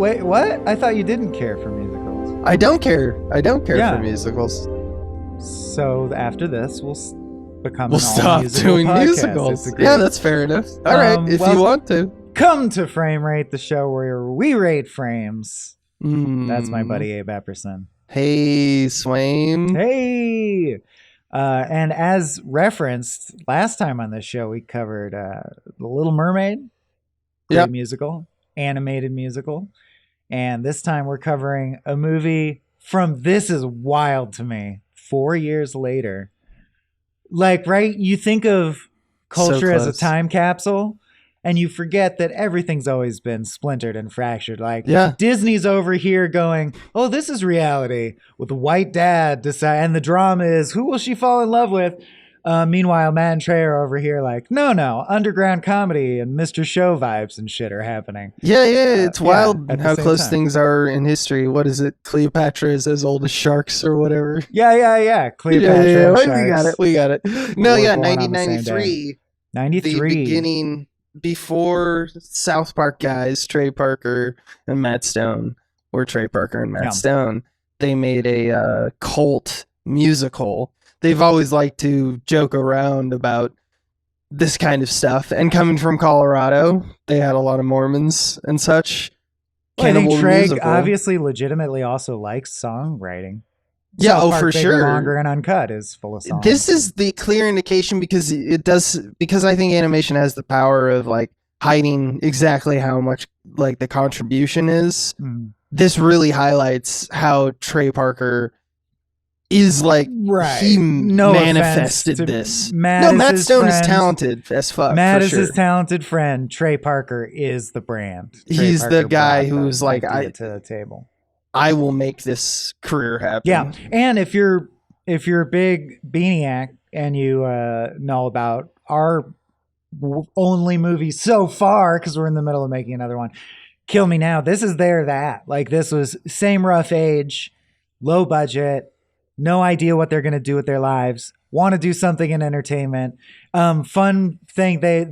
Wait, what? I thought you didn't care for musicals. I don't care for musicals. So after this, we'll Stop doing podcast. musicals. Yeah, that's fair enough. All right, if you want to. Come to Frame Rate, the show where we rate frames. That's my buddy Abe Epperson. Hey, Swain. Hey! And as referenced last time on this show, we covered The Little Mermaid, great musical, animated musical. And this time we're covering a movie from, this is wild to me, 4 years later. Like, right? You think of culture as a time capsule, and you forget that everything's always been splintered and fractured. Like, Disney's over here going, oh, this is reality, with a white dad and the drama is, who will she fall in love with? Meanwhile, Matt and Trey are over here like, no, underground comedy and Mr. Show vibes and shit are happening. Yeah, it's wild how close things are in history. What is it? Cleopatra is as old as sharks or whatever. Yeah. Cleopatra and sharks. We got it. No, 1993. 93. The beginning, before South Park guys, Trey Parker and Matt Stone, or Trey Parker and Matt Stone, they made a cult musical. They've always liked to joke around about this kind of stuff. And coming from Colorado, they had a lot of Mormons and such. Well, I think Trey obviously legitimately also likes songwriting. Yeah, South Park, for Bigger, sure. Longer and Uncut is full of songs. This is the clear indication because I think animation has the power of like hiding exactly how much like the contribution is. This really highlights how Trey Parker is like he manifested this. Matt Stone is talented as fuck. Matt is his talented friend. Trey Parker is the brand. He's the guy who's like, to the table. I will make this career happen. Yeah, and if you're a big Beaniac and you know about our only movie so far, because we're in the middle of making another one, Kill Me Now. This is that. Like, this was same rough age, low budget. No idea what they're going to do with their lives. Want to do something in entertainment. Fun thing, they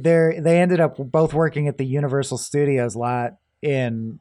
ended up both working at the Universal Studios lot in,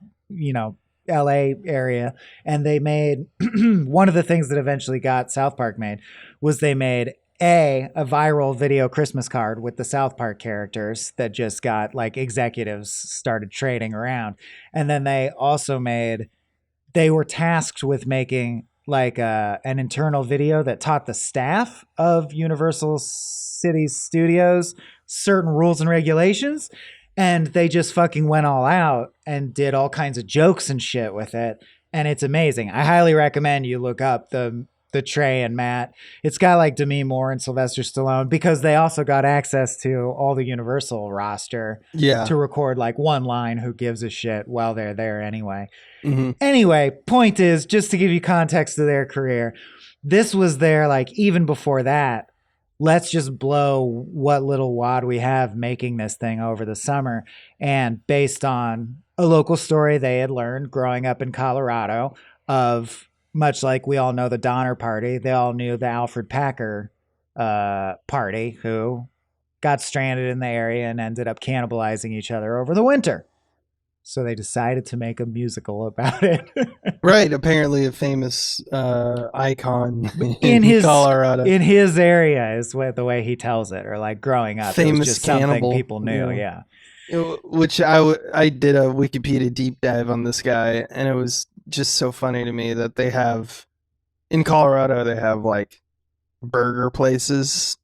LA area. And they made, one of the things that eventually got South Park made was they made a viral video Christmas card with the South Park characters that just got like executives started trading around. And then they also they were tasked with making like an internal video that taught the staff of Universal City Studios certain rules and regulations, and they just fucking went all out and did all kinds of jokes and shit with it, and it's amazing. I highly recommend you look up the Trey and Matt. It's got like Demi Moore and Sylvester Stallone, because they also got access to all the Universal roster to record like one line, who gives a shit, while they're there anyway. Anyway, point is, just to give you context to their career, this was their, like, even before that, let's just blow what little wad we have making this thing over the summer. And based on a local story they had learned growing up in Colorado of, much like we all know the Donner Party, they all knew the Alfred Packer party, who got stranded in the area and ended up cannibalizing each other over the winter. So they decided to make a musical about it. Right. Apparently a famous icon in Colorado. In his area is the way he tells it, or like growing up. Famous it was just cannibal. Something people knew, yeah. Which I did a Wikipedia deep dive on this guy, and it was just so funny to me that they have, in Colorado, they have like burger places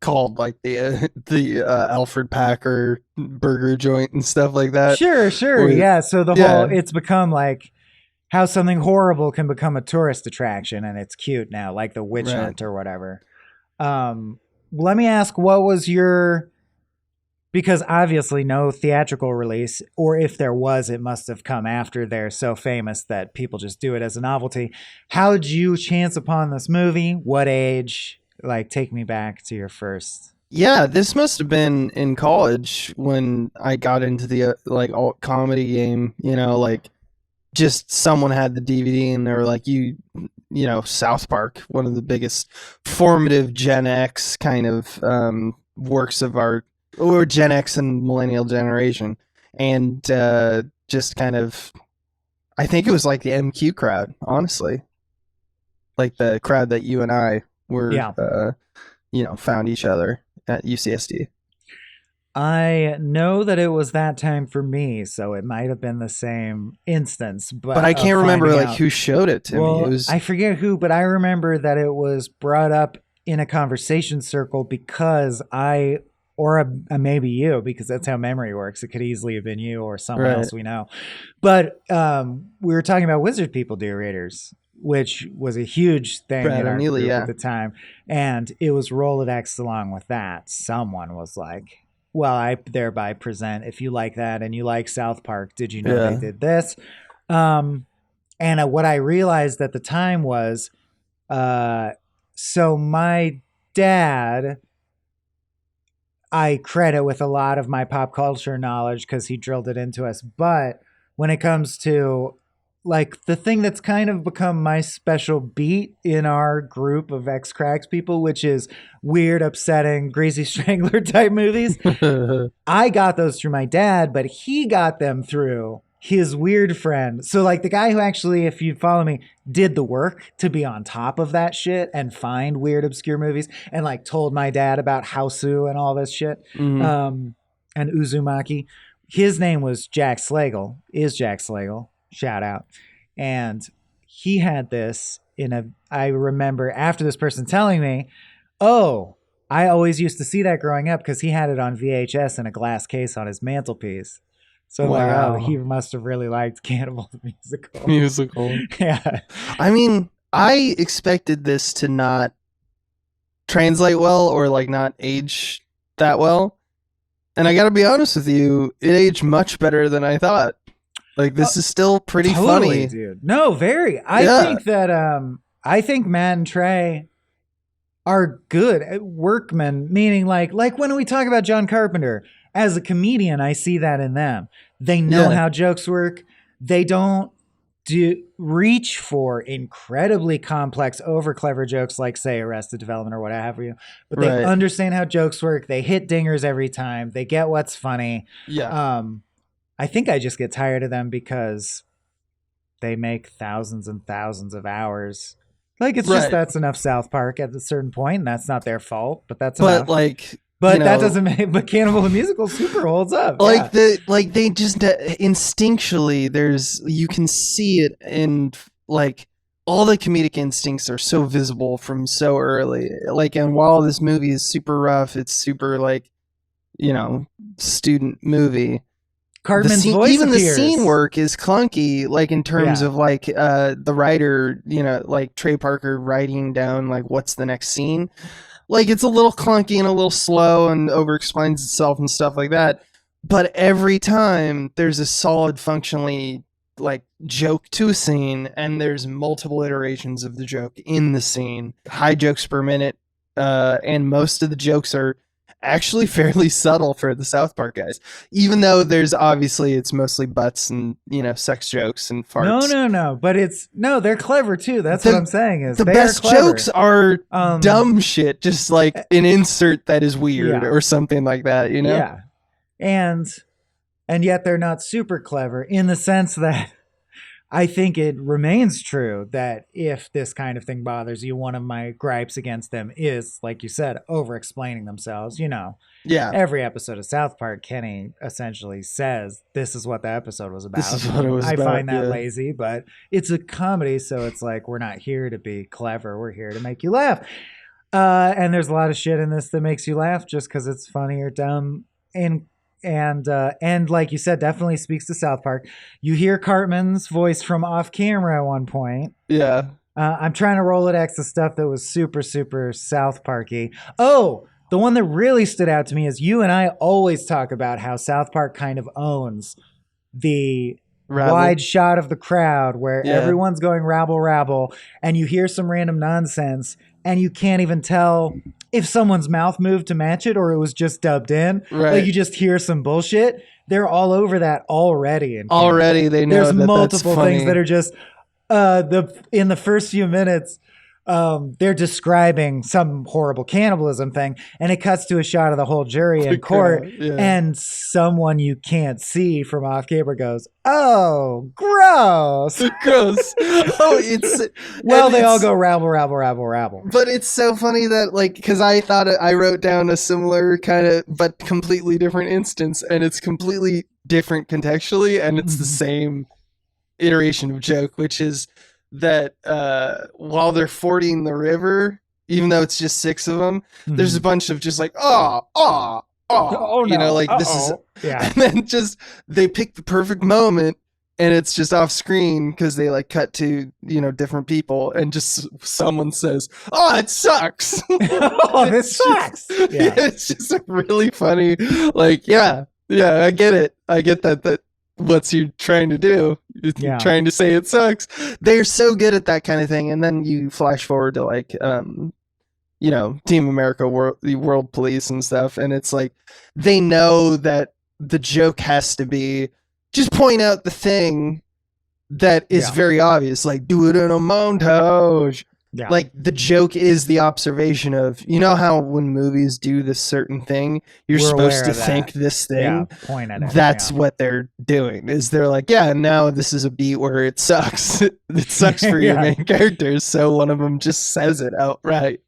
called like the Alfred Packer burger joint and stuff like that. Sure. Yeah. So the whole, it's become like how something horrible can become a tourist attraction, and it's cute now, like the witch hunt or whatever. Let me ask, what was because obviously no theatrical release, or if there was, it must have come after they're so famous that people just do it as a novelty. How did you chance upon this movie? What age? Like, take me back to your first. Yeah, this must have been in college when I got into the like alt comedy game, like just someone had the DVD and they were like, South Park, one of the biggest formative Gen X kind of works of art, or Gen X and millennial generation. And just kind of I think it was like the MQ crowd, honestly. Like the crowd that you and I were, found each other at UCSD. I know that it was that time for me, so it might have been the same instance. But I can't remember like who showed it to me. It was I forget who, but I remember that it was brought up in a conversation circle because maybe you, because that's how memory works. It could easily have been you or someone else we know. But we were talking about Wizard People Do Raiders, which was a huge thing in our group at the time. And it was Rolodex along with that. Someone was like, well, I thereby present, if you like that and you like South Park, did you know they did this? And what I realized at the time was, so my dad, I credit with a lot of my pop culture knowledge because he drilled it into us. But when it comes to like the thing that's kind of become my special beat in our group of ex-Cracks people, which is weird, upsetting, Greasy Strangler type movies. I got those through my dad, but he got them through his weird friend. So like the guy who actually, if you follow me, did the work to be on top of that shit and find weird, obscure movies and like told my dad about Hausu and all this shit. And Uzumaki. His name was Jack Slagle, is Jack Slagle. Shout out. And he had this I remember after this person telling me, oh, I always used to see that growing up because he had it on VHS in a glass case on his mantelpiece. So like, oh, he must have really liked Cannibal the musical. Yeah. I mean, I expected this to not translate well or like not age that well. And I got to be honest with you, it aged much better than I thought. Like this is still pretty funny, dude. No, very. I think that I think Matt and Trey are good at workmen, meaning like when we talk about John Carpenter as a comedian, I see that in them. They know how jokes work. They don't reach for incredibly complex, over clever jokes like say Arrested Development or what have you, but they understand how jokes work. They hit dingers every time. They get what's funny. I think I just get tired of them because they make thousands and thousands of hours. Like it's just that's enough South Park at a certain point, and that's not their fault. But that's enough. But that doesn't make. But Cannibal the Musical super holds up. They just instinctually you can see it in like all the comedic instincts are so visible from so early. Like, and while this movie is super rough, it's super like student movie. Cartman's voice even appears. The scene work is clunky, like in terms of like the writer, like Trey Parker writing down like what's the next scene. Like it's a little clunky and a little slow and over explains itself and stuff like that. But every time there's a solid functionally like joke to a scene and there's multiple iterations of the joke in the scene. High jokes per minute. And most of the jokes are actually fairly subtle for the South Park guys, even though it's mostly butts and sex jokes and farts. No, but they're clever too. That's what I'm saying is the best jokes are dumb shit, just like an insert that is weird or something like that, Yeah, and yet they're not super clever in the sense that I think it remains true that if this kind of thing bothers you, one of my gripes against them is, like you said, over-explaining themselves. Every episode of South Park, Kenny essentially says, this is what the episode was about. This is what it was about. I find that lazy, but it's a comedy, so it's like, we're not here to be clever. We're here to make you laugh. And there's a lot of shit in this that makes you laugh just because it's funny or dumb. And like you said, definitely speaks to South Park. You hear Cartman's voice from off camera at one point. Yeah. I'm trying to Rolodex the stuff that was super, super South Parky. Oh, the one that really stood out to me is you and I always talk about how South Park kind of owns the wide shot of the crowd where everyone's going rabble, rabble, and you hear some random nonsense and you can't even tell if someone's mouth moved to match it or it was just dubbed in. Like you just hear some bullshit. They're all over that already. Already they know there's that multiple that's funny. Things that are just in the first few minutes they're describing some horrible cannibalism thing, and it cuts to a shot of the whole jury in The court, crowd, yeah. and someone you can't see from off camera goes, "Oh, gross." Gross. Oh, it's Well, and they all it's- go rabble, rabble, rabble, rabble. But it's so funny that, like, because I thought I wrote down a similar kind of, but completely different instance, and it's completely different contextually, and it's the same iteration of joke, which is that while they're fording the river, even though it's just 6 of them, there's a bunch of just like, oh, Oh, you know, no. like this is, Yeah. and then just they pick the perfect moment. And it's just off screen because they like cut to, you know, different people, and just someone says, "Oh, it sucks." Oh, this sucks. Yeah. It's just a really funny, like, yeah, I get it. I get that what's you trying to do? You're trying to say it sucks. They're so good at that kind of thing. And then you flash forward to like, you know, Team America, the World Police and stuff, and it's like they know that the joke has to be just point out the thing that is very obvious, like do it in a montage. Yeah. Like the joke is the observation of, you know how when movies do this certain thing, you're We're supposed aware to of that. think this thing. Yeah, point at it. That's what they're doing. Is they're like, yeah, now this is a beat where it sucks. It sucks for your main characters, so one of them just says it outright.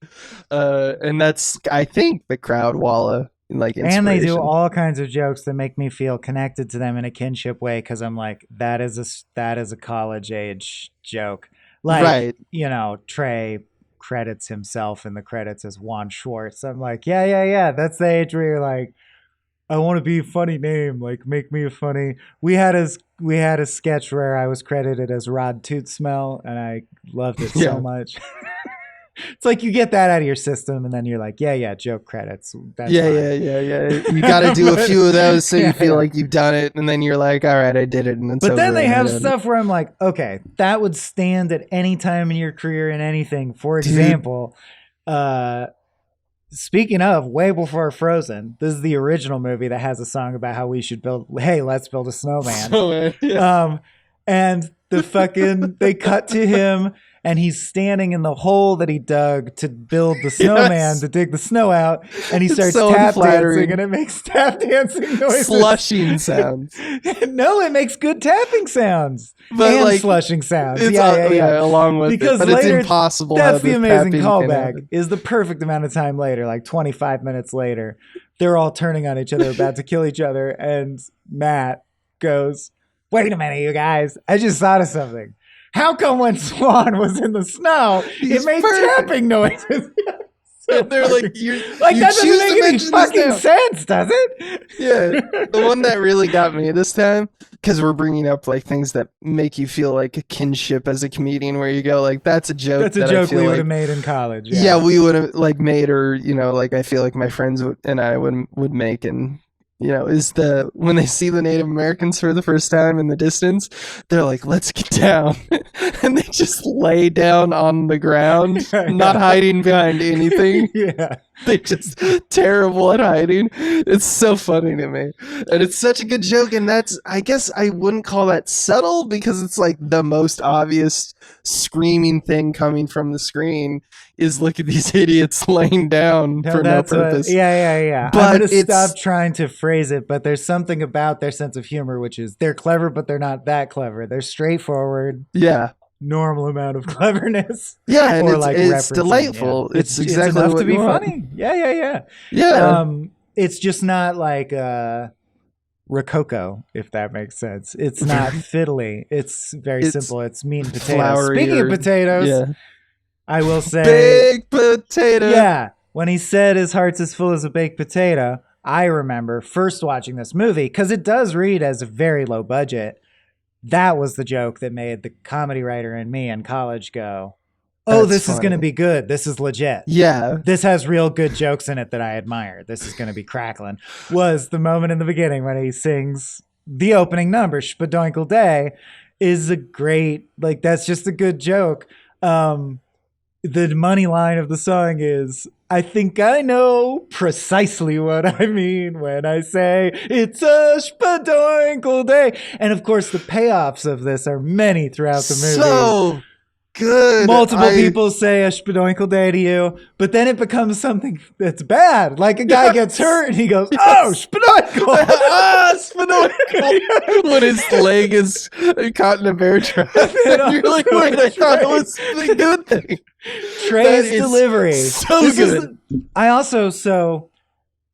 And that's, I think, the crowd walla. Like, and they do all kinds of jokes that make me feel connected to them in a kinship way, because I'm like, that is a college age joke. Like, you know, Trey credits himself in the credits as Juan Schwartz. I'm like, yeah, that's the age where you're like, I want to be a funny name, like make me a funny. We had a sketch where I was credited as Rod Tootsmell, and I loved it so much. It's like you get that out of your system, and then you're like, yeah, joke credits. That's fine. You got to do a few of those so you feel like you've done it, and then you're like, all right, I did it. And but then they have stuff where I'm like, okay, that would stand at any time in your career in anything. For example, speaking of, way before Frozen, this is the original movie that has a song about how we should let's build a snowman. And the fucking they cut to him, and he's standing in the hole that he dug to build the snowman, to dig the snow out, and he starts tap dancing, and it makes tap dancing noises. Slushing sounds. No, it makes good tapping sounds. But and like, slushing sounds. Yeah, along with because it. But later, it's impossible. That's the amazing callback, is the perfect amount of time later, like 25 minutes later, they're all turning on each other, about to kill each other, and Matt goes, wait a minute, you guys, I just thought of something. How come when Swan was in the snow, it made tapping noises? So they're like, that doesn't make any fucking sense, does it? Yeah. The one that really got me this time, because we're bringing up like things that make you feel like a kinship as a comedian, where you go like, that's a joke. That's a joke we would have made in college. Yeah, we would have like made, or, you know, like I feel like my friends and I would make. And you know, is when they see the Native Americans for the first time in the distance, they're like, let's get down. And they just lay down on the ground, not hiding behind anything. Yeah. They just terrible at hiding. It's so funny to me. And it's such a good joke. And I guess I wouldn't call that subtle, because it's like the most obvious screaming thing coming from the screen is, look at these idiots laying down for no purpose. Yeah. But I'm going to stop trying to phrase it, but there's something about their sense of humor, which is they're clever, but they're not that clever. They're straightforward. Yeah. Normal amount of clever-ness. Yeah, and it's delightful. Yeah. It's exactly enough what to be you want. funny. Yeah. It's just not like Rococo, if that makes sense. It's not fiddly. It's very simple. It's meat and potatoes. Speaking of potatoes, I will say, baked potato. Yeah, when he said his heart's as full as a baked potato, I remember first watching this movie, because it does read as a very low budget. That was the joke that made the comedy writer in me in college go, this is going to be good. This is legit. Yeah. This has real good jokes in it that I admire. This is going to be crackling. Was the moment in the beginning when he sings the opening number, Spadoinkle Day, is a great, like, that's just a good joke. The money line of the song is, I think I know precisely what I mean when I say it's a spadoinkle day. And of course, the payoffs of this are many throughout the movie. So good. Multiple people say a spadoinkle day to you, but then it becomes something that's bad. Like a guy gets hurt and he goes, "Oh, spadoinkle!" Spadoinkle. When his leg is caught in a bear trap. And you're like, wait, I thought it was the good thing. Trey's delivery. So good.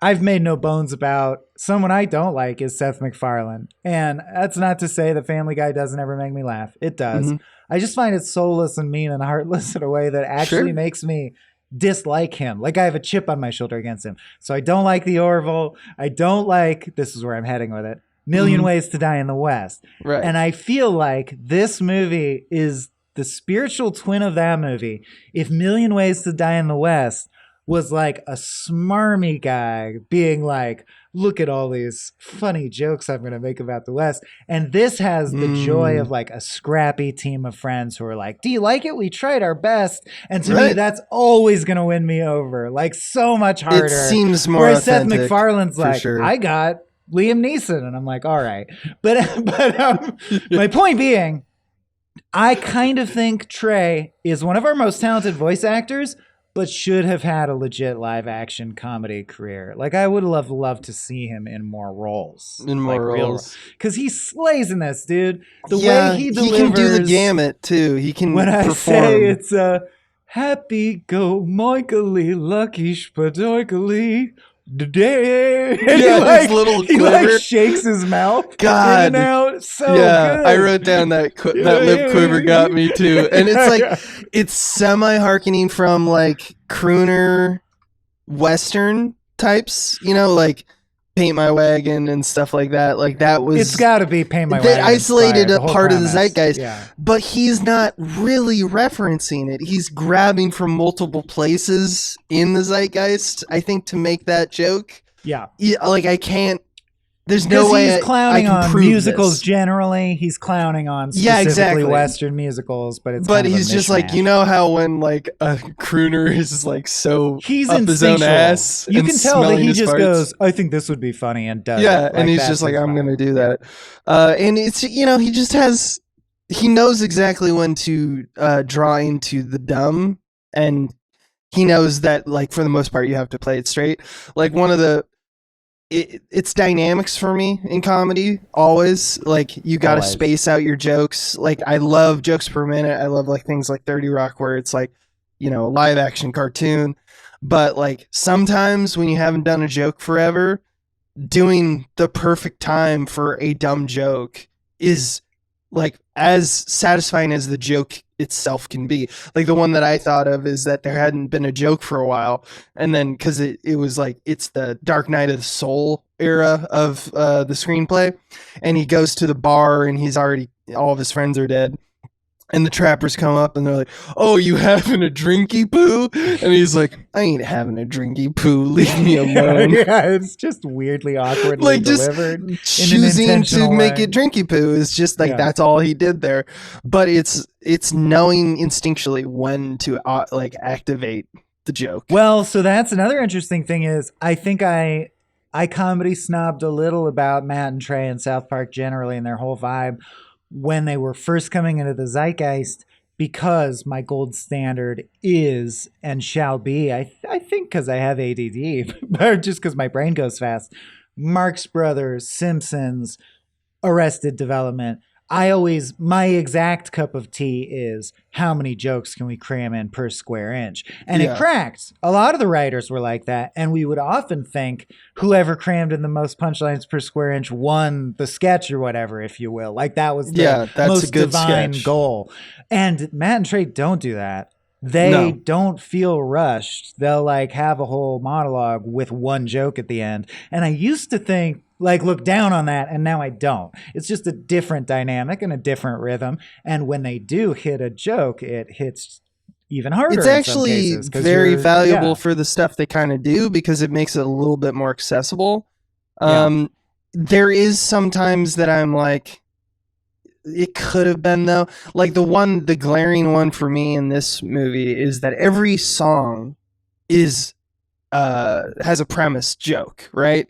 I've made no bones about someone I don't like is Seth MacFarlane. And that's not to say that Family Guy doesn't ever make me laugh. It does. Mm-hmm. I just find it soulless and mean and heartless in a way that actually makes me dislike him. Like I have a chip on my shoulder against him. So I don't like the Orville. I don't like, this is where I'm heading with it, Million Ways to Die in the West. Right. And I feel like this movie is the spiritual twin of that movie. If Million Ways to Die in the West was like a smarmy guy being like, look at all these funny jokes I'm going to make about the West. And this has the joy of like a scrappy team of friends who are like, do you like it? We tried our best. And to me, that's always going to win me over. Like so much harder. It seems more Whereas Seth authentic, MacFarlane's like, sure. I got Liam Neeson. And I'm like, all right. But my point being, I kind of think Trey is one of our most talented voice actors, but should have had a legit live action comedy career. Like I would have loved to see him in more roles. Because he slays in this, dude. The way he delivers. He can do the gamut too. He can when perform. I say it's a happy go moikily lucky spadoikily today. His little he like shakes his mouth. God. In and out. So good. I wrote down that lip quiver got me too. And it's like it's semi harkening from like crooner Western types, you know, like Paint My Wagon and stuff like that. Like that was it's gotta be Paint My Wagon. That isolated a part premise. of the zeitgeist. But he's not really referencing it. He's grabbing from multiple places in the zeitgeist, I think, to make that joke. Yeah. Like I can't there's no way he's clowning I can on prove musicals this. generally. He's clowning on specifically Western musicals, but it's kind of he's just like, you know how when like a crooner is like so he's up his own ass, you can tell that he just farts. goes, I think this would be funny, and does. Yeah, it. and he's just like, I'm gonna do that. And it's, you know, he knows exactly when to draw into the dumb, and he knows that like for the most part you have to play it straight. Like one of the it's dynamics for me in comedy always. Like you got to space out your jokes. Like I love jokes per minute. I love like things like 30 Rock where it's like, you know, a live action cartoon. But like sometimes when you haven't done a joke forever, doing the perfect time for a dumb joke is like as satisfying as the joke itself can be. Like the one that I thought of is that there hadn't been a joke for a while, and then because it was like it's the Dark Knight of the Soul era of the screenplay, and he goes to the bar and he's already all of his friends are dead, and the trappers come up and they're like, "Oh, you having a drinky poo?" And he's like, "I ain't having a drinky poo. Leave me alone." Yeah, it's just weirdly awkwardly like delivered. Just choosing to make way. it drinky poo is just like that's all he did there. But it's knowing instinctually when to like activate the joke. Well, so that's another interesting thing is I think I comedy snobbed a little about Matt and Trey and South Park generally and their whole vibe when they were first coming into the zeitgeist, because my gold standard is and shall be, I think because I have ADD, but just because my brain goes fast, Marx Brothers, Simpsons, Arrested Development. My exact cup of tea is how many jokes can we cram in per square inch? And it cracked. A lot of the writers were like that. And we would often think whoever crammed in the most punchlines per square inch won the sketch or whatever, if you will. Like that was the most divine goal. And Matt and Trey don't do that. They don't feel rushed. They'll like have a whole monologue with one joke at the end. And I used to think, like look down on that, and now I don't. It's just a different dynamic and a different rhythm. And when they do hit a joke, it hits even harder. It's actually very valuable for the stuff they kind of do because it makes it a little bit more accessible. There is sometimes that I'm like, it could have been though. Like the glaring one for me in this movie is that every song is has a premise joke, right?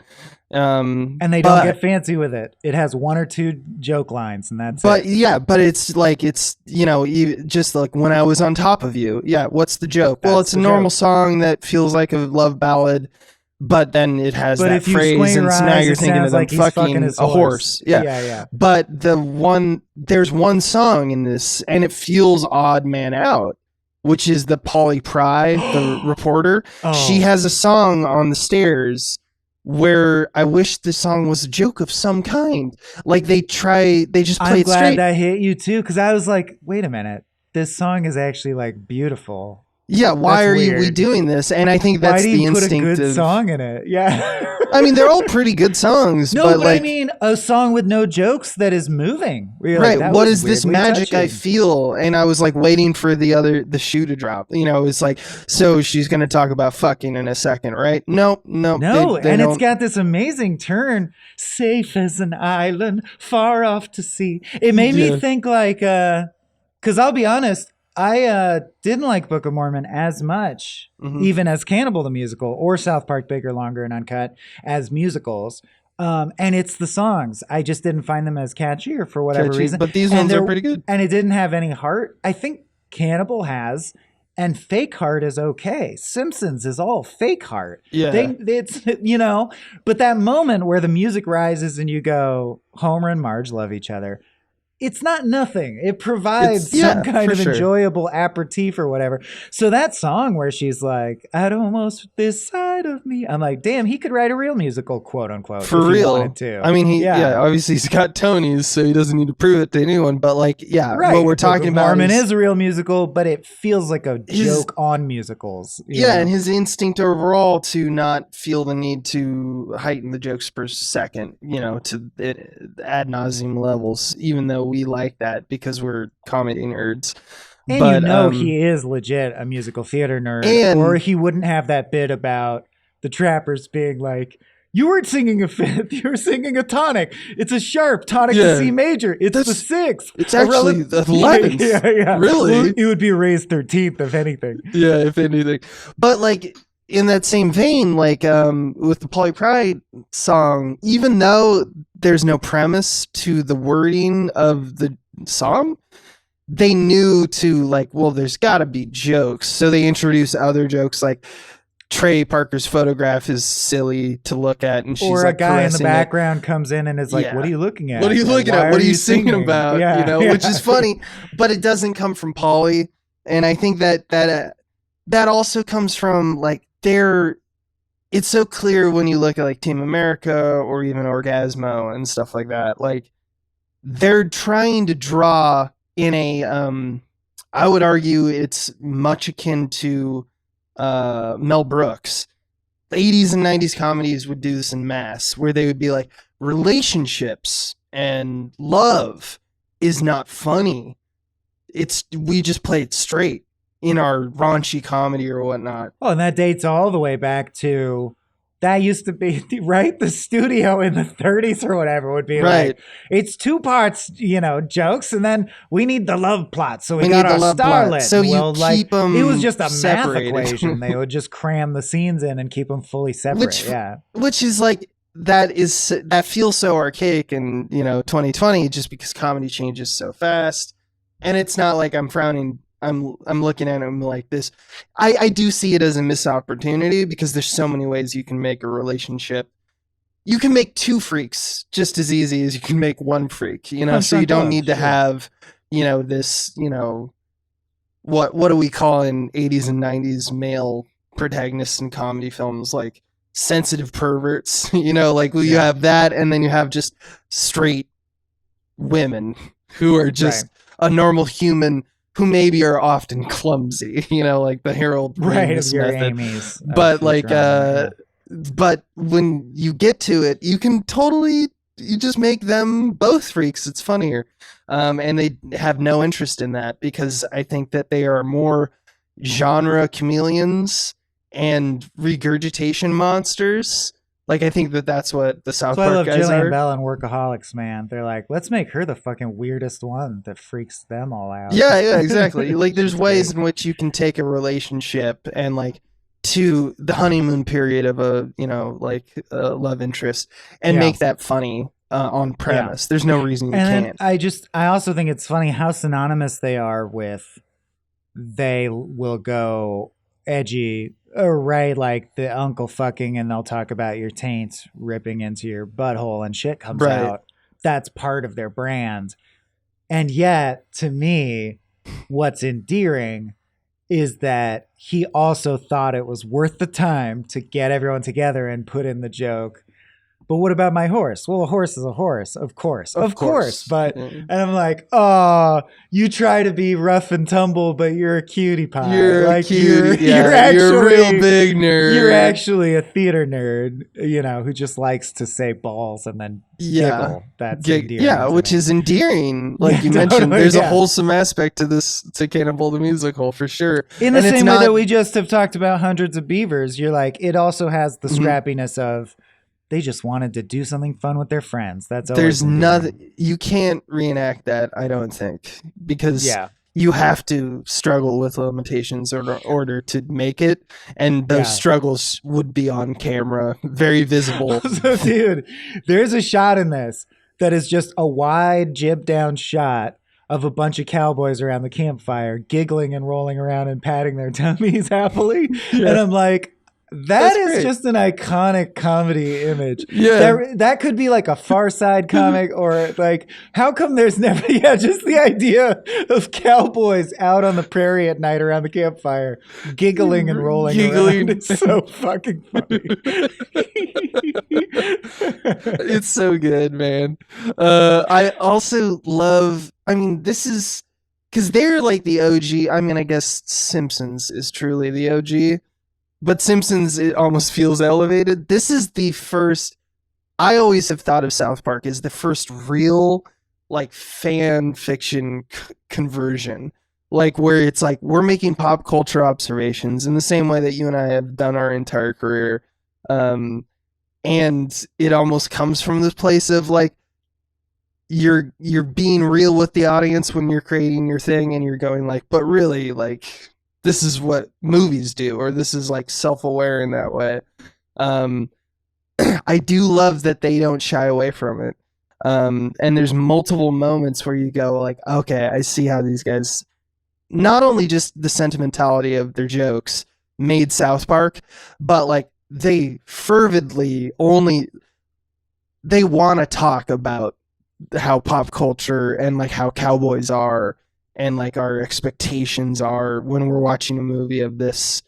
And they don't get fancy with it. It has one or two joke lines, and that's but it. yeah, but it's like, it's, you know, just like When I Was on Top of You. Yeah, what's the joke? Well, That's it's a the normal joke. song that feels like a love ballad, but then it has But that if you phrase, squint your and so now eyes, you're it thinking of sounds them like he's fucking his a horse. Yeah. Yeah. But there's one song in this, and it feels odd man out, which is the Polly Pry, the reporter. Oh. She has a song on the stairs where I wish the song was a joke of some kind. Like they just play I'm it glad straight. that hit you too, because I was like, wait a minute, this song is actually like beautiful. Yeah, why That's are we weird. doing this? And I think Why that's do the you put a instinct good of song in it? Yeah. I mean, they're all pretty good songs, No, but but like, I mean, a song with no jokes that is moving. Where you're like, right, that what was is this weirdly magic I touching. feel? And I was like waiting for the shoe to drop. You know, it's like, so she's gonna talk about fucking in a second, right? Nope. No, they and don't. it's got this amazing turn, safe as an island, far off to sea. It made Yeah. me think like, because I'll be honest, I didn't like Book of Mormon as much, even as Cannibal the musical or South Park Bigger, Longer, and Uncut as musicals. And it's the songs. I just didn't find them as catchy or for whatever Catchy, reason. but these And ones are they're- pretty good. And it didn't have any heart. I think Cannibal has. And fake heart is okay. Simpsons is all fake heart. Yeah. It's, you know, but that moment where the music rises and you go, Homer and Marge love each other. It's not nothing. It provides some kind for of sure. enjoyable aperitif or whatever. So that song where she's like, I'd almost this side of me. I'm like, damn, he could write a real musical, quote unquote. For if he real. wanted to. I mean, obviously he's got Tonys, so he doesn't need to prove it to anyone. But like, yeah, Right. what we're talking about Mormon is a real musical, but it feels like a His- joke on musicals. you yeah, know? and his instinct overall to not feel the need to heighten the jokes per second, you know, to ad nauseum levels, even though we like that because we're comedy nerds. And but, you know he is legit a musical theater nerd, and- or he wouldn't have that bit about the trappers being like, you weren't singing a fifth, you were singing a tonic. It's a sharp tonic Yeah. to C major. It's the That's- sixth. it's actually the 11th. Yeah. Really? Well, it would be raised 13th, if anything. Yeah, if anything. But like in that same vein, like with the Polly Pry song, even though there's no premise to the wording of the song, they knew to like, well, there's got to be jokes. So they introduce other jokes like Trey Parker's photograph is silly to look at, and she's Or like a guy in the caressing it. background comes in and is like, Yeah. what are you looking at? What are you Like, looking why at? What are you singing? singing about? Yeah. You know, which is funny, but it doesn't come from Polly. And I think that also comes from like it's so clear when you look at like Team America or even Orgasmo and stuff like that. Like they're trying to draw in a I would argue it's much akin to Mel Brooks. The 80s and 90s comedies would do this in mass, where they would be like, relationships and love is not funny. We just play it straight in our raunchy comedy or whatnot. Oh, and that dates all the way back to that used to be right. The studio in the 30s or whatever would be Right. like, it's two parts, you know, jokes, and then we need the love plot. So we We got need the our love plot. starlet. So you well, like, keep 'em it was just a separated. math equation. They would just cram the scenes in and keep them fully separate. Which- yeah. Which is like, that feels so archaic in, you know, 2020, just because comedy changes so fast. And it's not like I'm frowning. I'm looking at them like this. I do see it as a missed opportunity because there's so many ways you can make a relationship. You can make two freaks just as easy as you can make one freak, you know, so you don't need to have, you know, this, you know, what do we call in 80s and 90s male protagonists in comedy films, like sensitive perverts, you know, like you have that, and then you have just straight women who are just a normal human who maybe are often clumsy, you know, like the Harold Ramis your method. Amy's, But like, Futurama, but when you get to it, you can totally, you just make them both freaks. It's funnier. And they have no interest in that because I think that they are more genre chameleons and regurgitation monsters. Like, I think that that's what the South So I Park love guys Jillian are. Bell and Workaholics, man. They're like, let's make her the fucking weirdest one that freaks them all out. Yeah, exactly. Like, there's She's ways great. in which you can take a relationship and like to the honeymoon period of a like a love interest and Yeah. make that funny on premise. There's no reason you And then can't. I also think it's funny how synonymous they are with, they will go edgy, right? Like the uncle fucking, and they'll talk about your taints ripping into your butthole and shit comes Right. out. That's part of their brand. And yet, to me, what's endearing is that he also thought it was worth the time to get everyone together and put in the joke, but what about my horse? Well, a horse is a horse, of course. But, and I'm like, oh, you try to be rough and tumble, but you're a cutie pie. You're like a cutie. you're actually you're a real big nerd. You're actually a theater nerd, who just likes to say balls and then giggle. That's endearing. Yeah, which is endearing. Like you mentioned, there's a wholesome aspect to this, to Cannibal the musical for sure. In the same way that we just have talked about Hundreds of Beavers, you're like, it also has the scrappiness of, they just wanted to do something fun with their friends. That's always there's nothing, you can't reenact that, I don't think, because you have to struggle with limitations in order to make it, and those struggles would be on camera, very visible. So, dude, there's a shot in this that is just a wide jib down shot of a bunch of cowboys around the campfire giggling and rolling around and patting their tummies happily. And I'm like, That's great. Just an iconic comedy image. Yeah. That could be like a Far Side comic, or like, how come there's never, just the idea of cowboys out on the prairie at night around the campfire, giggling and rolling around. It's so fucking funny. It's so good, man. I also love, this is, because they're like the OG. I guess Simpsons is truly the OG. But Simpsons, it almost feels elevated. This is the first, I always have thought of South Park as the first real, like, fan fiction conversion. Like, where it's like, we're making pop culture observations in the same way that you and I have done our entire career. And it almost comes from this place of, like, you're being real with the audience when you're creating your thing, and you're going, like, but really, like, this is what movies do, or this is like self-aware in that way. I do love that they don't shy away from it. And there's multiple moments where you go like, okay, I see how these guys, not only just the sentimentality of their jokes made South Park, but like they fervently they want to talk about how pop culture and like how cowboys are, and like our expectations are when we're watching a movie of this,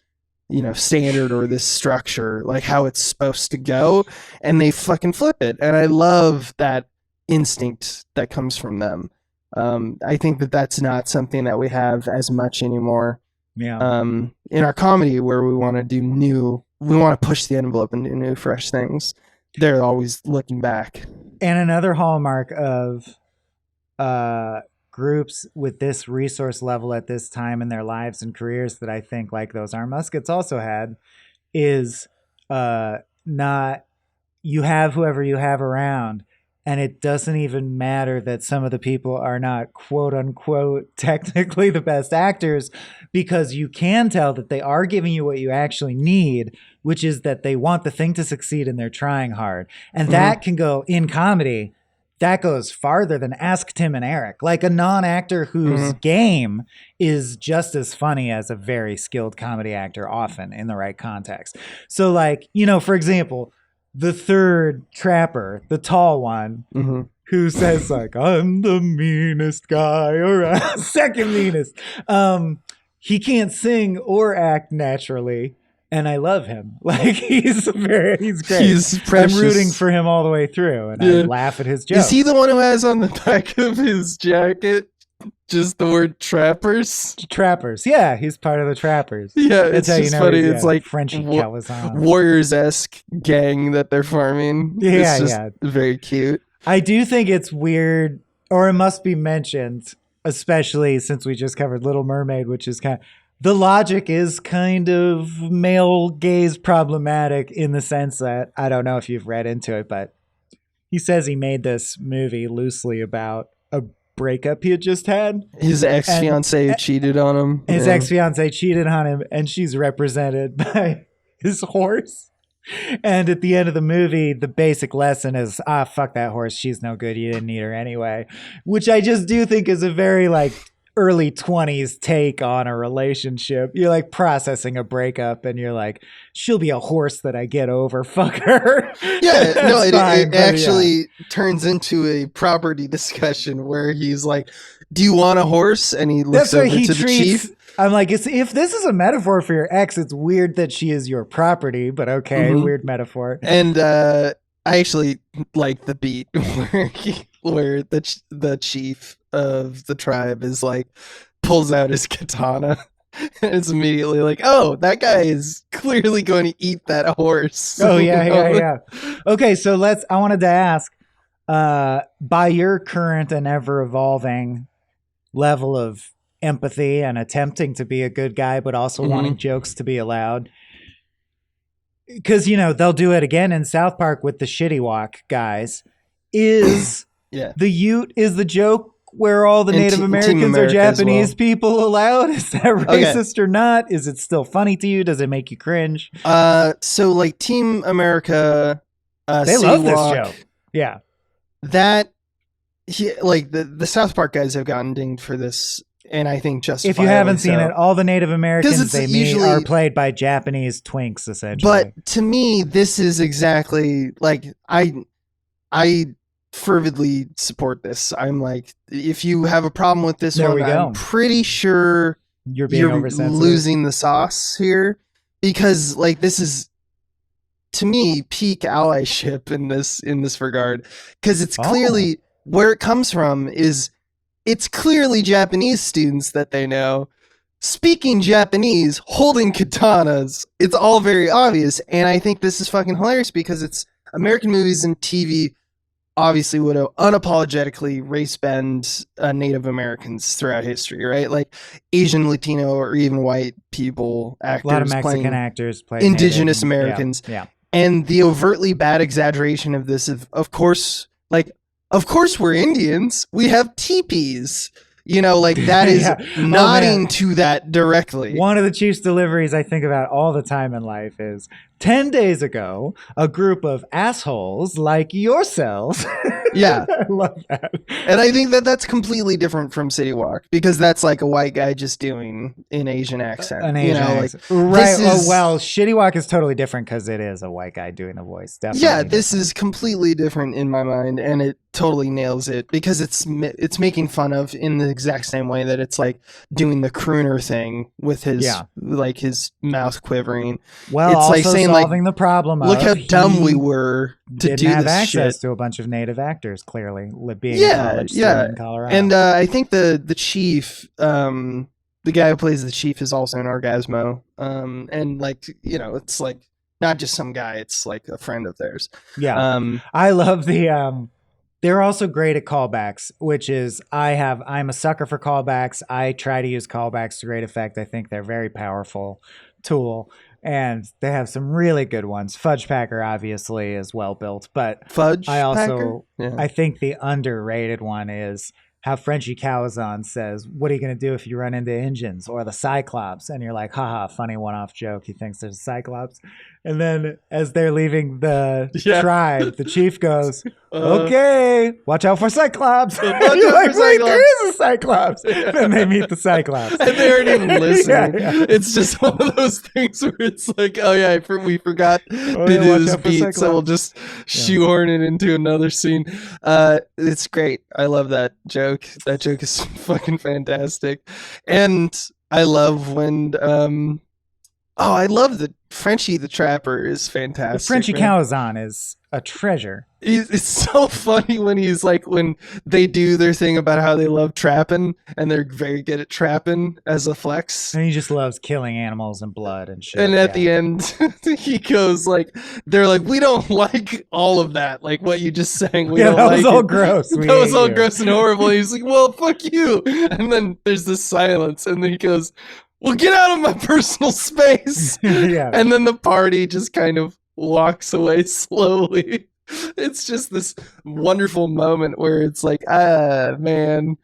standard or this structure, like how it's supposed to go, and they fucking flip it. And I love that instinct that comes from them. I think that that's not something that we have as much anymore. Yeah. In our comedy, where we want to push the envelope and do new, fresh things. They're always looking back. And another hallmark of, groups with this resource level at this time in their lives and careers that I think, like those Armed Muskets also had, is not, you have whoever you have around, and it doesn't even matter that some of the people are not quote unquote technically the best actors, because you can tell that they are giving you what you actually need, which is that they want the thing to succeed and they're trying hard. And that can go in comedy. That goes farther than Ask Tim and Eric. Like a non-actor whose game is just as funny as a very skilled comedy actor, often in the right context. So like, for example, the third trapper, the tall one, who says like, I'm the meanest guy around, second meanest. He can't sing or act naturally. And I love him. Like he's great. He's precious. I'm rooting for him all the way through, and I laugh at his jokes. Is he the one who has on the back of his jacket just the word trappers? Trappers, yeah, he's part of the trappers. Yeah, it's just funny. It's like Frenchy Calazan, Warriors-esque gang that they're farming. Yeah, it's just very cute. I do think it's weird, or it must be mentioned, especially since we just covered Little Mermaid, which is the logic is kind of male gaze problematic in the sense that, I don't know if you've read into it, but he says he made this movie loosely about a breakup he had just had. His ex-fiance who cheated on him. His ex-fiance cheated on him, and she's represented by his horse. And at the end of the movie, the basic lesson is, fuck that horse. She's no good. You didn't need her anyway. Which I just do think is a very like early 20s take on a relationship. You're like processing a breakup and you're like, she'll be a horse that I get over. Fuck her. Yeah, no, it actually turns into a property discussion where he's like, do you want a horse? And he looks over to the chief. I'm like, if this is a metaphor for your ex, it's weird that she is your property, but okay, weird metaphor. And I actually like the beat where the chief of the tribe is like, pulls out his katana and it's immediately like, oh, that guy is clearly going to eat that horse. Oh, yeah. Okay, so I wanted to ask, by your current and ever evolving level of empathy and attempting to be a good guy, but also wanting jokes to be allowed. Because, they'll do it again in South Park with the shitty walk guys. Is the joke where all the Native Americans are Japanese people allowed? Is that racist or not? Is it still funny to you? Does it make you cringe? So like Team America, they love this joke. Yeah. That, the South Park guys have gotten dinged for this. And I think justifiably. If you haven't seen it, all the Native Americans they meet are played by Japanese twinks, essentially. But to me, this is exactly like I fervently support this. I'm like, if you have a problem with this one, I'm pretty sure you're losing the sauce here, because like this is, to me, peak allyship in this regard, because it's clearly where it comes from is. It's clearly Japanese students that they know speaking Japanese, holding katanas. It's all very obvious. And I think this is fucking hilarious because it's American movies and TV obviously would have unapologetically race bend Native Americans throughout history, right? Like Asian, Latino, or even white people, actors, a lot of Mexican actors play indigenous Americans. Yeah. And the overtly bad exaggeration of this, of course, we're Indians. We have teepees. That is nodding to that directly. One of the chief's deliveries I think about all the time in life is 10 days ago, a group of assholes like yourselves. Yeah. I love that. And I think that that's completely different from City Walk, because that's like a white guy just doing an Asian accent. An Asian accent. Right. Shitty Walk is totally different because it is a white guy doing the voice. Definitely. Yeah, this is completely different in my mind, and it totally nails it because it's making fun of in the exact same way that it's like doing the crooner thing with his like his mouth quivering. Well, it's also like saying solving the problem. Look how dumb we were to didn't do have this access shit. to a bunch of native actors. Clearly, being in college in Colorado. And I think the chief, the guy who plays the chief, is also an Orgasmo. And like it's like not just some guy; it's like a friend of theirs. Yeah, I love the. They're also great at callbacks, which is I'm a sucker for callbacks. I try to use callbacks to great effect. I think they're a very powerful tool, and they have some really good ones. Fudge Packer obviously is well built, but I think the underrated one is how Frenchie Cowazon says, "What are you going to do if you run into engines or the Cyclops?" And you're like, haha, funny one-off joke. He thinks there's a Cyclops. And then as they're leaving the tribe, the chief goes, okay, watch out for Cyclops. You're like, wait, there is a Cyclops. Then they meet the Cyclops. And they aren't even listening. It's just one of those things where it's like, oh yeah, we forgot to do this beat, so we'll just shoehorn it into another scene. It's great. I love that joke. That joke is fucking fantastic. And I love when I love the Frenchie the Trapper is fantastic. Frenchie Cowazon is a treasure. It's so funny when he's like, when they do their thing about how they love trapping and they're very good at trapping as a flex. And he just loves killing animals and blood and shit. And at the end, he goes like, they're like, we don't like all of that. Like what you just sang. We don't that like was all it. gross. That was all gross and horrible. He's like, well, fuck you. And then there's this silence. And then he goes, well, get out of my personal space. And then the party just kind of walks away slowly. It's just this wonderful moment where it's like, ah, man,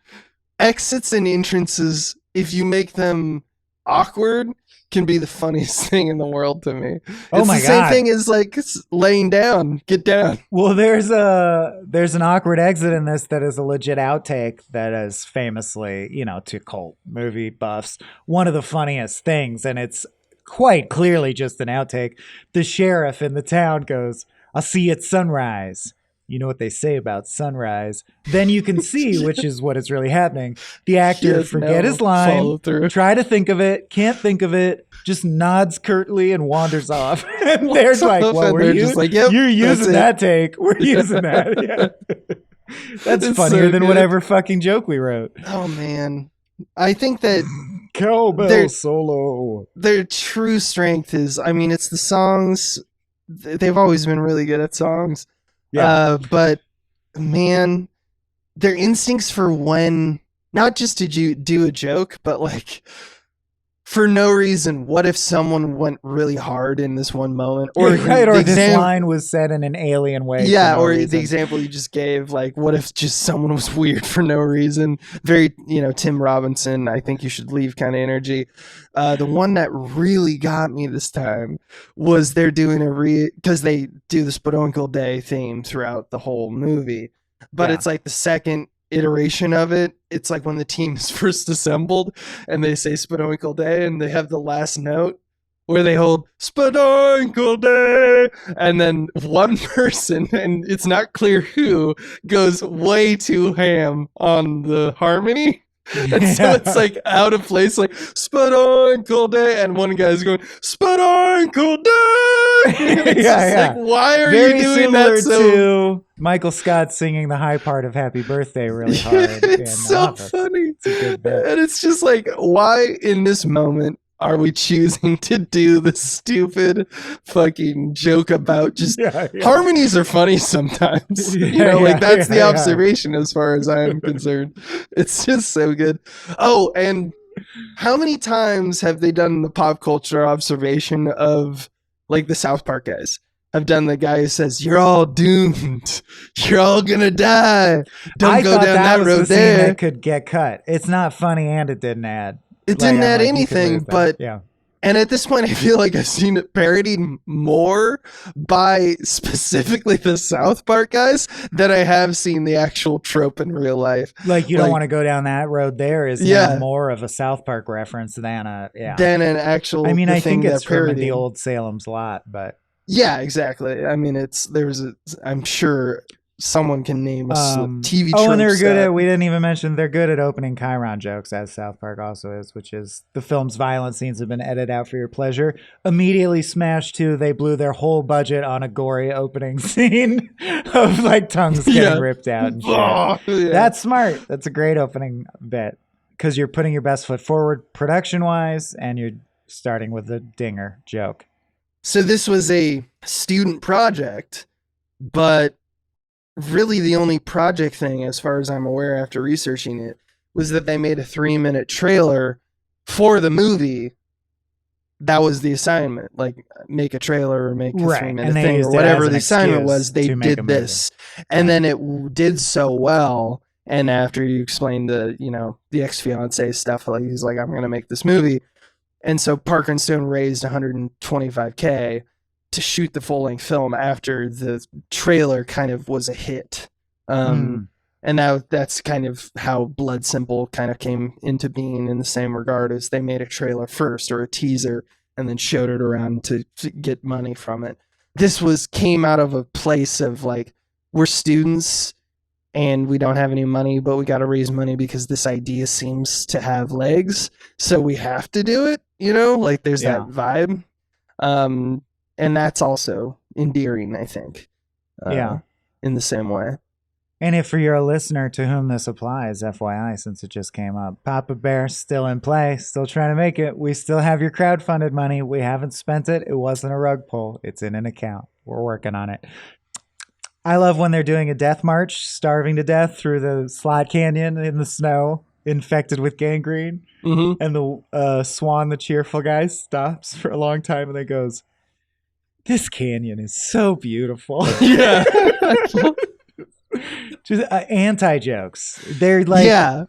exits and entrances, if you make them awkward, can be the funniest thing in the world to me. Oh It's my the same God. thing as like laying down, get down. Well, there's an awkward exit in this that is a legit outtake that is famously, to cult movie buffs, one of the funniest things, and it's quite clearly just an outtake. The sheriff in the town goes, "I'll see you at sunrise." You know what they say about sunrise. Then you can see, which is what is really happening. The He actor has forget no his line, follow through. try to think of it, can't think of it, just nods curtly and wanders off. And they're like, "Well, And were they're you? just like, yep, You're that's using it." that take. We're using that." Yeah. That's It's funnier so than good. whatever fucking joke we wrote. Oh man, I think that Cowbell They're- solo. their true strength is, I mean, it's the songs. They've always been really good at songs. Yeah. But man, their instincts for when, not just did you do a joke, but like for no reason, what if someone went really hard in this one moment? Or Right, or the this line was said in an alien way. yeah, for no or reason. the example you just gave, like, what if just someone was weird for no reason? Very, Tim Robinson, I think you should leave kind of energy. The one that really got me this time was they're doing because they do the Spoduncle Day theme throughout the whole movie, but Yeah. it's like the second iteration of it. It's like when the team is first assembled and they say Spoduncle Day and they have the last note where they hold Spoduncle Day, and then one person, and it's not clear who, goes way too ham on the harmony. And so it's like out of place, like Spoduncle Day, and one guy's going Spoduncle Day. And it's just like, why are Very you doing similar that so? to Michael Scott singing the high part of Happy Birthday really hard. It's in so Office. funny, It's a good bit. and it's just like, why in this moment are we choosing to do this stupid fucking joke about just Yeah. harmonies are funny sometimes. Yeah, Like that's the yeah. observation as far as I am concerned. It's just so good. Oh, and how many times have they done the pop culture observation of like the South Park guys? Have done the guy who says, "You're all doomed. You're all gonna die. Don't I go thought down that that was road the scene there." that could get cut. It's not funny and it didn't add. It didn't I'm add like, you could anything, lose that. but yeah. and at this point, I feel like I've seen it parodied more by specifically the South Park guys than I have seen the actual trope in real life. Like you don't like- want to go down that road there is Yeah. now more of a South Park reference than a Than an actual. I mean, the I thing think it's they're from the parodying. old Salem's Lot, but Yeah, exactly. I mean, I'm sure someone can name a TV. oh, and they're tropes good that- at. We didn't even mention they're good at opening Chiron jokes, as South Park also is, which is the film's violent scenes have been edited out for your pleasure. Immediately smashed to they blew their whole budget on a gory opening scene of like tongues getting Yeah. ripped out and shit. Oh, yeah. That's smart. That's a great opening bit because you're putting your best foot forward production wise, and you're starting with a dinger joke. So this was a student project, but really the only project thing, as far as I'm aware after researching it, was that they made a 3-minute trailer for the movie. That was the assignment, like make a trailer or make a Right, 3-minute and they thing used or it whatever as an the assignment excuse was. They to make a did movie. this, and then it did so well. And after you explained the ex-fiance stuff, like he's like, I'm gonna make this movie. And so Parker and Stone raised $125K to shoot the full-length film after the trailer kind of was a hit. And now that's kind of how Blood Simple kind of came into being in the same regard, as they made a trailer first or a teaser and then showed it around to get money from it. This came out of a place of like, we're students and we don't have any money, but we got to raise money because this idea seems to have legs. So we have to do it, like there's Yeah. that vibe. And that's also endearing, I think. Yeah. In the same way. And if you're a listener to whom this applies, FYI, since it just came up, Papa Bear still in play, still trying to make it. We still have your crowdfunded money. We haven't spent it. It wasn't a rug pull. It's in an account. We're working on it. I love when they're doing a death march, starving to death through the slot canyon in the snow, infected with gangrene. Mm-hmm. And the Swan, the cheerful guy, stops for a long time and then goes, This canyon is so beautiful. Yeah. Just anti-jokes. They're like, Yeah.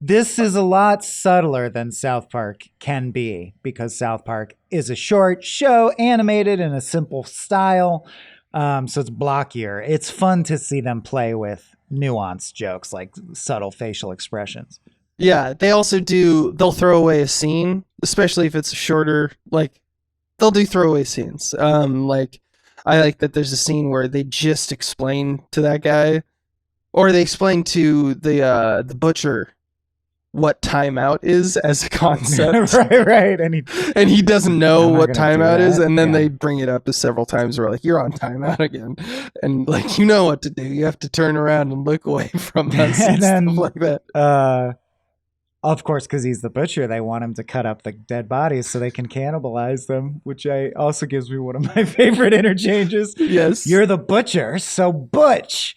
this is a lot subtler than South Park can be, because South Park is a short show animated in a simple style. So it's blockier. It's fun to see them play with nuanced jokes, like subtle facial expressions. Yeah, they'll throw away a scene, especially if it's shorter, like they'll do throwaway scenes. Like I like that there's a scene where they just explain to that guy, or they explain to the butcher what timeout is as a concept. right. And he doesn't know what timeout is, and then Yeah. they bring it up several times where like, you're on timeout again. And like, you know what to do. You have to turn around and look away from us and then, stuff like that. Of course, because he's the butcher, they want him to cut up the dead bodies so they can cannibalize them, which also gives me one of my favorite interchanges. Yes. You're the butcher, so butch.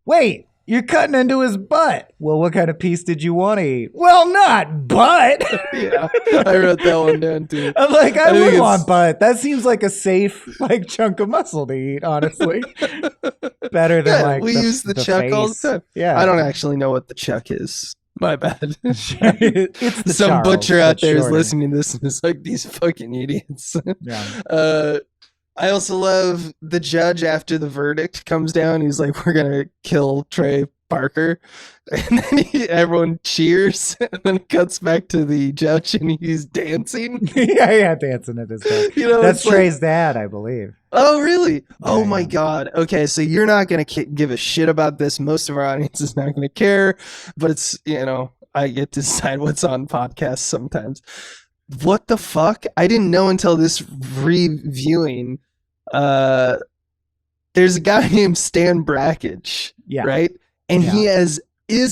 Wait, you're cutting into his butt. Well, what kind of piece did you want to eat? Well, not butt. Yeah, I wrote that one down too. I'm like, I think would it's- want butt. That seems like a safe chunk of muscle to eat, honestly. Better than Yeah, we use the chuck all the face. time. Yeah. I don't actually know what the chuck is. My bad. It's the Some Charles, butcher out but there is shorter. listening to this and is like, these fucking idiots. Yeah. I also love the judge after the verdict comes down. He's like, we're going to kill Trey Parker. And then everyone cheers. And then it cuts back to the judge and he's dancing. yeah, dancing at his head. You know, That's it's like- Trey's dad, I believe. Oh, really? Oh, Yeah, my yeah. God. Okay, so you're not going to give a shit about this. Most of our audience is not going to care. But it's, I get to decide what's on podcasts sometimes. What the fuck? I didn't know until this reviewing. There's a guy named Stan Brakhage, Yeah. right? And he is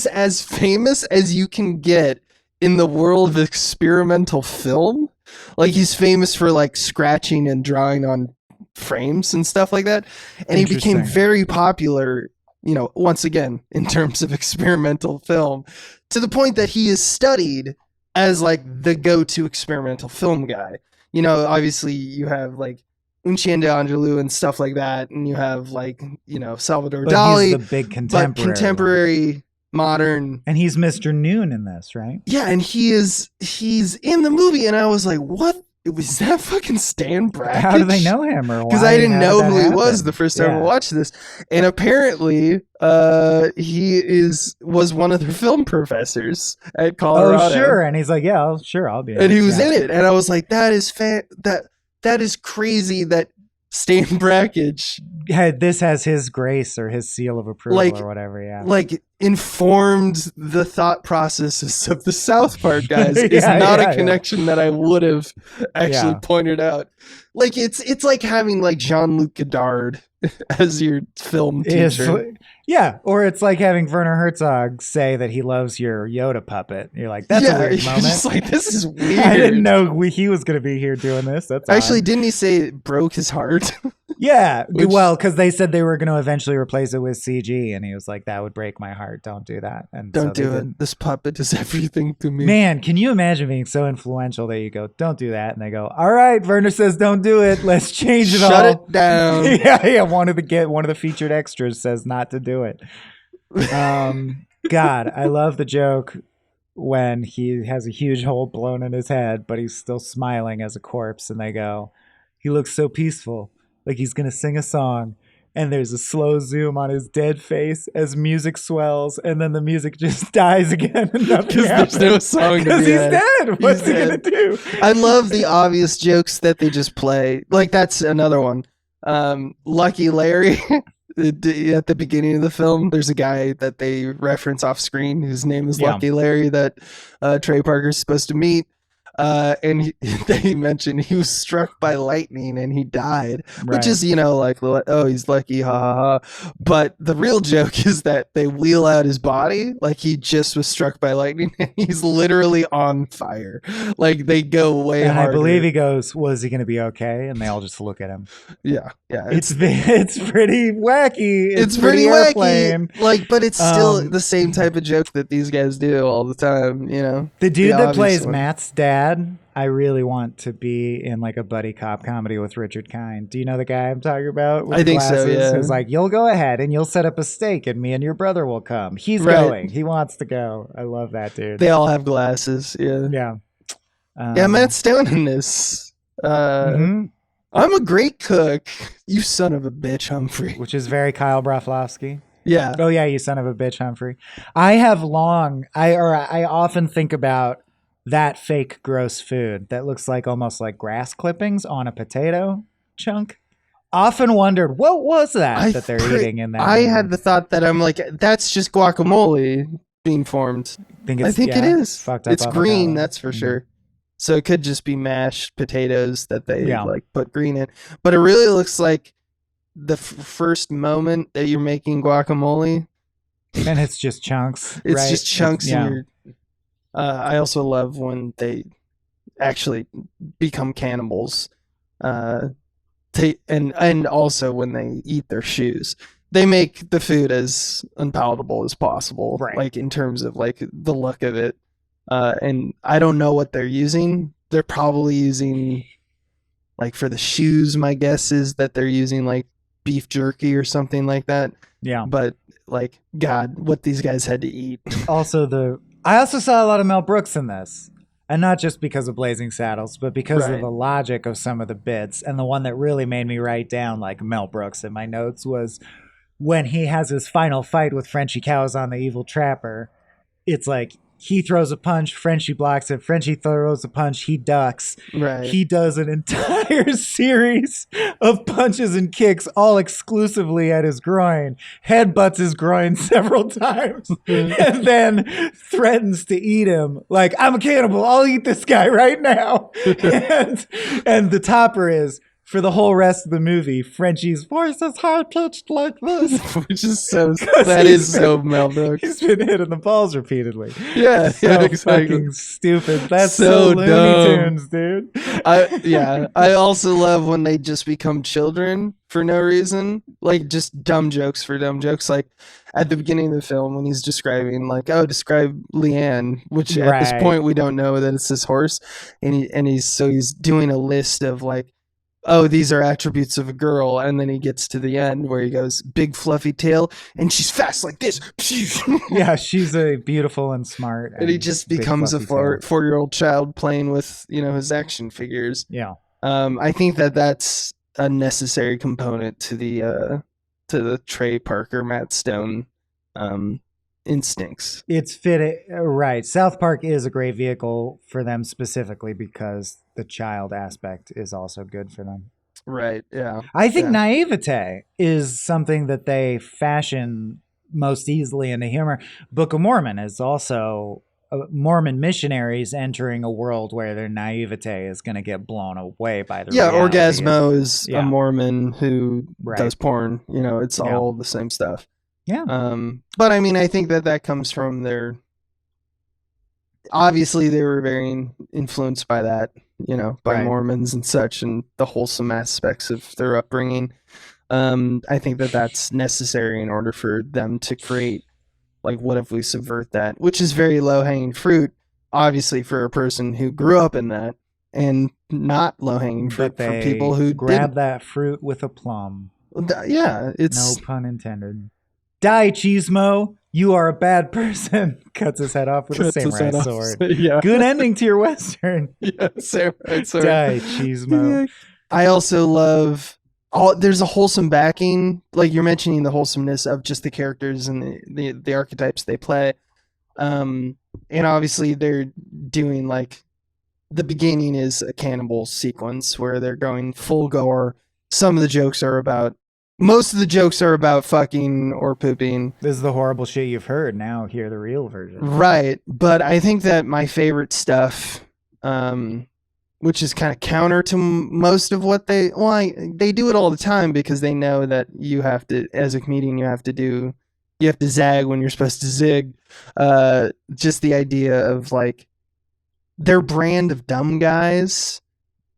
as famous as you can get in the world of experimental film. Like, he's famous for like scratching and drawing on frames and stuff like that. And he became Interesting. very popular, once again, in terms of experimental film, to the point that he is studied as like the go-to experimental film guy. Obviously you have like Uncien Angelou and stuff like that, and you have like, Salvador But Dali, he's the big but contemporary. contemporary, modern. And he's Mr. Noon in this, right? Yeah, and he's in the movie, and I was like, what? Was that fucking Stan Brakhage? How do they know him? Or Because why? I didn't How know did who that he was happen? the first time I Yeah. watched this, and apparently, he was one of their film professors at Colorado. Oh, sure. And he's like, yeah, I'll be in And it. he was Yeah. in it, and I was like, that is crazy that Stan Brakhage This has his grace or his seal of approval or whatever. Yeah. like informed the thought processes of the South Park guys is Yeah, not yeah, a connection that I would have actually Yeah. pointed out. Like, it's like having like Jean-Luc Godard as your film Is- teacher. yeah. Or it's like having Werner Herzog say that he loves your Yoda puppet. You're like, that's a weird you're moment. just like, this is weird. I didn't know he was going to be here doing this. That's Actually, odd. didn't he say it broke his heart? Yeah. Which- Well, because they said they were going to eventually replace it with CG, and he was like, that would break my heart. Don't do that. And Don't so they do it. didn't. This puppet is everything to me. Man, can you imagine being so influential that you go, don't do that? And they go, all right, Werner says don't do it. Let's change it all. Shut it down. yeah. One of the featured extras says not to do it. God, I love the joke when he has a huge hole blown in his head, but he's still smiling as a corpse, and they go, he looks so peaceful, like he's gonna sing a song. And there's a slow zoom on his dead face as music swells, and then the music just dies again. And nothing Because happens. there's no song to Because be he's had. dead. What's he dead. gonna do? I love the obvious jokes that they just play. Like, that's another one. Lucky Larry. At the beginning of the film, there's a guy that they reference off screen whose name is Yeah. Lucky Larry that Trey Parker's supposed to meet. And they mentioned he was struck by lightning and he died, which Right. is, like, oh, he's lucky, ha ha ha. But the real joke is that they wheel out his body like he just was struck by lightning and he's literally on fire. Like, they go way And harder. I believe he goes, "Was he going to be okay?" And they all just look at him. Yeah. It's pretty wacky. It's pretty wacky, airplane. like, but it's still Um, the same type of joke that these guys do all the time, The dude the that obvious plays one. Matt's dad I really want to be in like a buddy cop comedy with Richard Kind. Do you know the guy I'm talking about with I the think so, glasses? yeah. Who's like, you'll go ahead and you'll set up a stake and me and your brother will come. He's Right. going. He wants to go. I love that dude. They all have glasses. Yeah. Yeah. Yeah, Matt Stone in this. Mhm. I'm a great cook. You son of a bitch, Humphrey. Which is very Kyle Broflovsky. Yeah. Oh yeah, you son of a bitch, Humphrey. I often think about that fake gross food that looks like almost like grass clippings on a potato chunk. Often wondered what was that they're eating in that. I movie. had the thought that I'm like, that's just guacamole being formed. I think it is. Fucked up It's green, avocado. that's for sure. So it could just be mashed potatoes that they Yeah. like put green in. But it really looks like the first moment that you're making guacamole. And it's just chunks. It's right? just chunks yeah. in your. I also love when they actually become cannibals. And also when they eat their shoes. They make the food as unpalatable as possible, Right. like in terms of like the look of it. And I don't know what they're using. They're probably using, like for the shoes, my guess is that they're using like beef jerky or something like that. Yeah. But like, God, what these guys had to eat. I also saw a lot of Mel Brooks in this. And not just because of Blazing Saddles, but because Right. of the logic of some of the bits. And the one that really made me write down like Mel Brooks in my notes was when he has his final fight with Frenchie Cows on the Evil Trapper. It's like he throws a punch, Frenchie blocks it, Frenchie throws a punch, he ducks. Right. He does an entire series of punches and kicks all exclusively at his groin, headbutts his groin several times, and then threatens to eat him. Like, I'm a cannibal, I'll eat this guy right now. and the topper is, for the whole rest of the movie, Frenchie's voice is high-pitched like this. Which is that is so Mel Brooks. He's been hitting the balls repeatedly. Yeah, So yeah, exactly. fucking stupid. That's So so Looney dumb. Tunes, dude. I also love when they just become children for no reason, like just dumb jokes for dumb jokes. Like at the beginning of the film when he's describing, like, oh, describe Leanne, which at this Right. point we don't know that it's his horse, and he's doing a list of like, oh, these are attributes of a girl, and then he gets to the end where he goes, big fluffy tail, and she's fast like this. Yeah, she's a beautiful and smart. And he just big becomes a fluffy tail. 4-year-old child playing with, his action figures. Yeah. I think that's a necessary component to the Trey Parker, Matt Stone instincts. It's fitting. Right. South Park is a great vehicle for them specifically because the child aspect is also good for them. Right, yeah. I think Yeah. naivete is something that they fashion most easily into humor. Book of Mormon is also Mormon missionaries entering a world where their naivete is going to get blown away by the reality. Orgasmo is Yeah. a Mormon who Right. does porn. It's Yeah. all the same stuff. Yeah. But I mean, I think that comes from obviously they were very influenced by that, by Right. Mormons and such, and the wholesome aspects of their upbringing. I think that's necessary in order for them to create, like, what if we subvert that, which is very low hanging fruit, obviously, for a person who grew up in that, and not low hanging fruit But for they people who grab that fruit with a plum. Yeah, No it's pun intended. Die, Cheesemo. You are a bad person. Cuts his head off with a cuts his samurai head off. sword. Yeah, Good ending to your Western. yeah, samurai sword. Die, Cheesemo. I also love there's a wholesome backing, like you're mentioning the wholesomeness of just the characters and the archetypes they play. And obviously they're doing, like, the beginning is a cannibal sequence where they're going full gore. Most of the jokes are about fucking or pooping. This is the horrible shit you've heard. Now hear the real version. Right. But I think that my favorite stuff, which is kind of counter to most of what they do it all the time because they know that you have to, as a comedian, you have to zag when you're supposed to zig. Just the idea of, like, their brand of dumb guys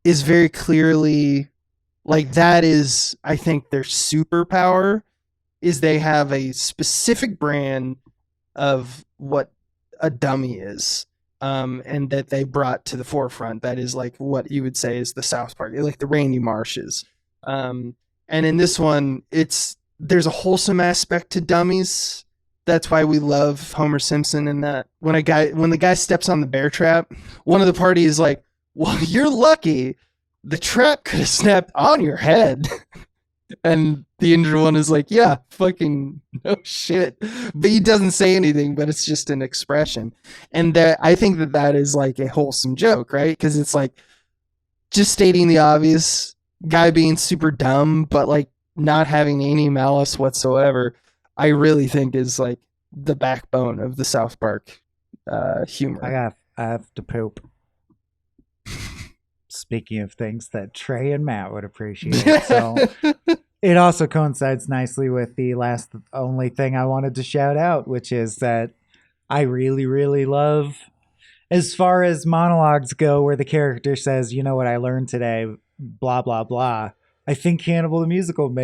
is very clearly, like, that is, I think, their superpower is they have a specific brand of what a dummy is. and that they brought to the forefront. That is like what you would say is the South Park, like the Randy Marshes. And in this one, there's a wholesome aspect to dummies. That's why we love Homer Simpson. And that when the guy steps on the bear trap, one of the party is like, "Well, you're lucky. The trap could have snapped on your head." And the injured one is like, "Yeah, fucking no shit." But he doesn't say anything, but it's just an expression. And I think that is like a wholesome joke, right? Because it's like just stating the obvious, guy being super dumb, but like not having any malice whatsoever, I really think is like the backbone of the South Park humor. I have to poop. Speaking of things that Trey and Matt would appreciate. So it also coincides nicely with the only thing I wanted to shout out, which is that I really, really love, as far as monologues go, where the character says, "You know what I learned today, blah, blah, blah." I think Cannibal the Musical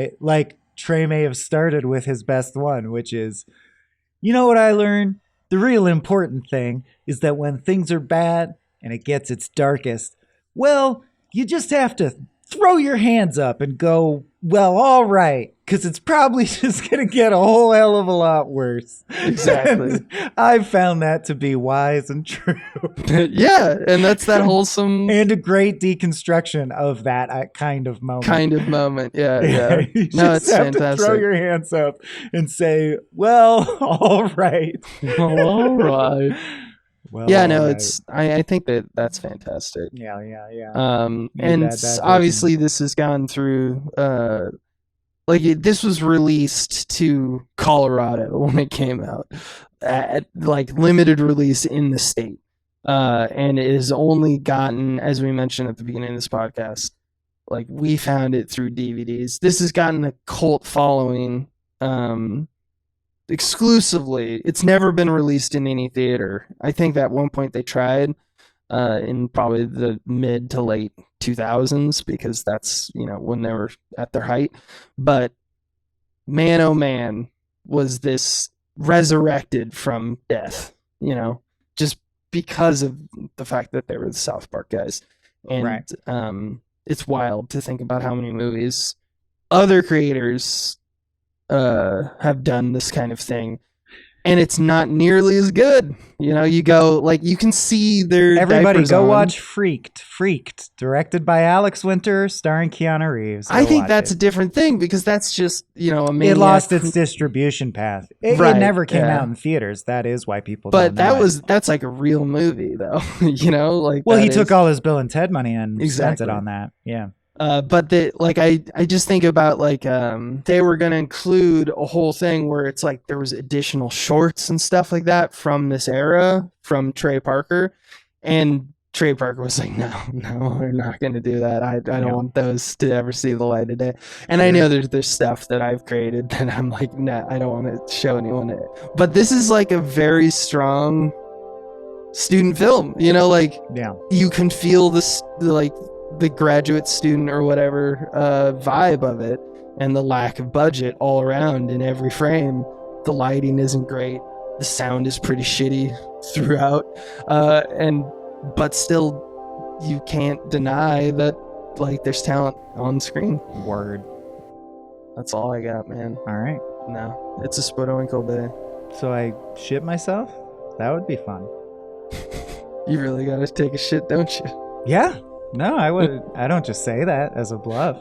Trey may have started with his best one, which is, "You know what I learned? The real important thing is that when things are bad and it gets its darkest, well, you just have to throw your hands up and go, well, all right, because it's probably just going to get a whole hell of a lot worse." Exactly. And I've found that to be wise and true. Yeah, and that's that wholesome and a great deconstruction of that kind of moment. Yeah. You No, just it's have fantastic. to throw your hands up and say, well, all right. Well, all right. Well, Yeah, all no, right. I think that's fantastic. Yeah. And bad obviously this has gone through this was released to Colorado when it came out at like limited release in the state. And it has only gotten, as we mentioned at the beginning of this podcast, like we found it through DVDs. This has gotten a cult following exclusively. It's never been released in any theater. I think at one point they tried in probably the mid to late 2000s, because that's, when they were at their height. But man, oh man, was this resurrected from death, just because of the fact that they were the South Park guys. And Right. It's wild to think about how many movies other creators have done this kind of thing, and it's not nearly as good. You go, like, you can see their Everybody go on. watch Freaked, directed by Alex Winter, starring Keanu Reeves. I think that's a different thing, because that's just, a maniac. It lost its distribution path. It never came out in theaters. That is why people don't know that's like a real movie, though. Well, he took all his Bill and Ted money and spent it on that. Yeah. But I just think about they were going to include a whole thing where it's like there was additional shorts and stuff like that from this era from Trey Parker, and Trey Parker was like, no, we're not going to do that. I don't want those to ever see the light of day. And I know there's stuff that I've created that I'm like, nah, I don't want to show anyone it. But this is like a very strong student film, you can feel this, the graduate student or whatever vibe of it, and the lack of budget all around in every frame. The lighting isn't great, the sound is pretty shitty throughout, but still you can't deny that there's talent on screen. Word. That's all I got, man. All right. No, it's a Spodwinkle day. So I shit myself? That would be fun. You really gotta take a shit, don't you? Yeah. No, I don't just say that as a bluff.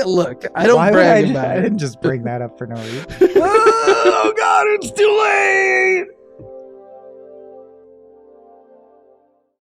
Look, I don't brag about it. I didn't just bring that up for no reason. Oh God, it's too late.